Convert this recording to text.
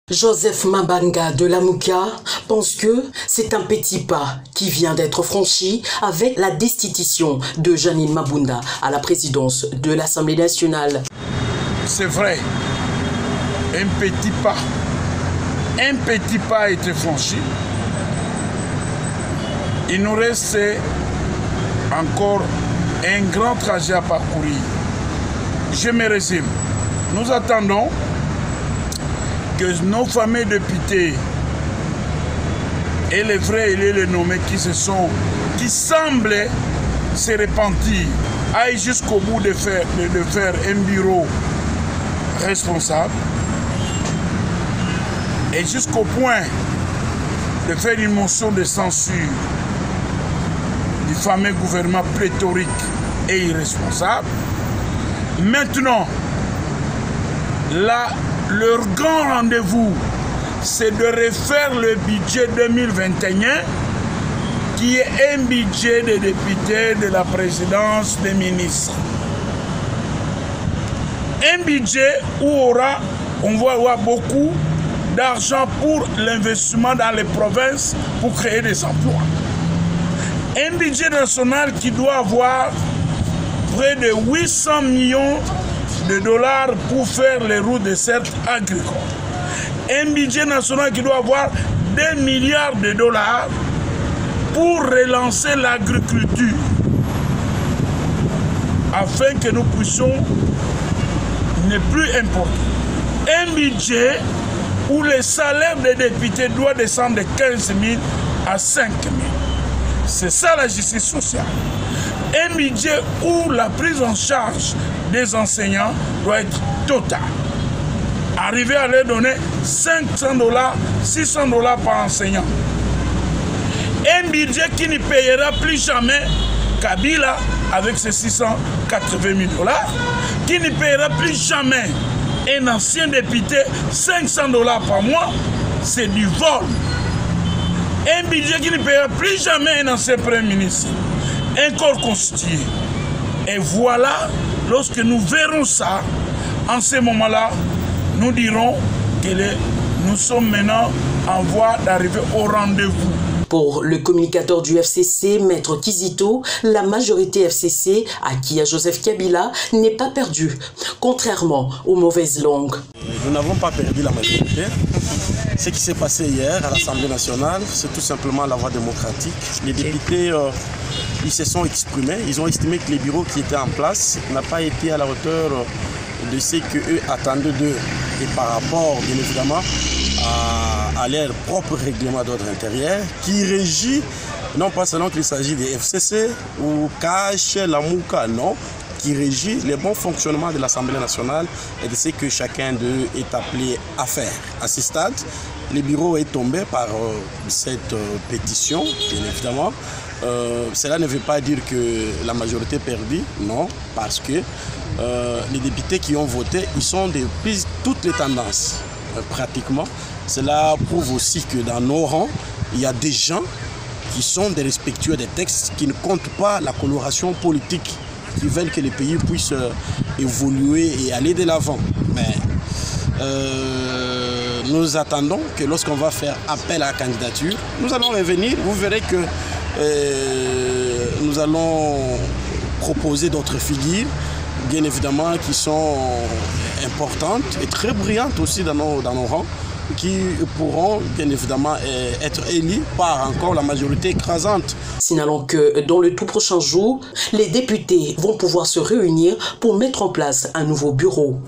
Joseph Mabanga de Lamouka pense que c'est un petit pas qui vient d'être franchi avec la destitution de Janine Mabunda à la présidence de l'Assemblée nationale. C'est vrai, un petit pas a été franchi. Il nous reste encore un grand trajet à parcourir. Je me résume. Nous attendons que nos fameux députés et les vrais et les nommés qui semblent se repentir, aillent jusqu'au bout de faire un bureau responsable et jusqu'au point de faire une motion de censure du fameux gouvernement pléthorique et irresponsable. Maintenant, leur grand rendez-vous, c'est de refaire le budget 2021, qui est un budget des députés, de la présidence, des ministres. Un budget où on va avoir beaucoup d'argent pour l'investissement dans les provinces pour créer des emplois. Un budget national qui doit avoir près de 800 millions de dollars pour faire les routes de certes agricoles. Un budget national qui doit avoir 2 milliards de dollars pour relancer l'agriculture afin que nous puissions ne plus importer. Un budget où le salaire des députés doit descendre de 15 000 à 5 000. C'est ça la justice sociale. Un budget où la prise en charge des enseignants doit être totale. Arriver à leur donner 500 $, 600 $ par enseignant. Un budget qui ne payera plus jamais Kabila avec ses 680 000 $, qui ne payera plus jamais un ancien député 500 $ par mois, c'est du vol. Un budget qui ne payera plus jamais un ancien premier ministre, un corps constitué. Et voilà, lorsque nous verrons ça, en ce moment-là, nous dirons que nous sommes maintenant en voie d'arriver au rendez-vous. Pour le communicateur du FCC, Maître Kizito, la majorité FCC, acquis à Joseph Kabila, n'est pas perdue, contrairement aux mauvaises langues. Nous n'avons pas perdu la majorité. Ce qui s'est passé hier à l'Assemblée nationale, c'est tout simplement la voie démocratique. Les députés, ils se sont exprimés, ils ont estimé que les bureaux qui étaient en place n'ont pas été à la hauteur de ce qu'eux attendaient d'eux. Et par rapport, bien évidemment, à leur propre règlement d'ordre intérieur qui régit, non pas seulement qu'il s'agit des FCC ou CACH, Lamouka, non, qui régit le bon fonctionnement de l'Assemblée nationale et de ce que chacun d'eux est appelé à faire. À ce stade, le bureau est tombé par cette pétition, bien évidemment. Cela ne veut pas dire que la majorité est perdue, non, parce que les députés qui ont voté, ils sont depuis toutes les tendances, pratiquement. Cela prouve aussi que dans nos rangs, il y a des gens qui sont des respectueux des textes, qui ne comptent pas la coloration politique, qui veulent que le pays puisse évoluer et aller de l'avant. Mais nous attendons que lorsqu'on va faire appel à la candidature, nous allons revenir, vous verrez que nous allons proposer d'autres figures, bien évidemment, qui sont importantes et très brillantes aussi dans nos rangs, qui pourront bien évidemment être élus par encore la majorité écrasante. Signalons que dans le tout prochain jour, les députés vont pouvoir se réunir pour mettre en place un nouveau bureau.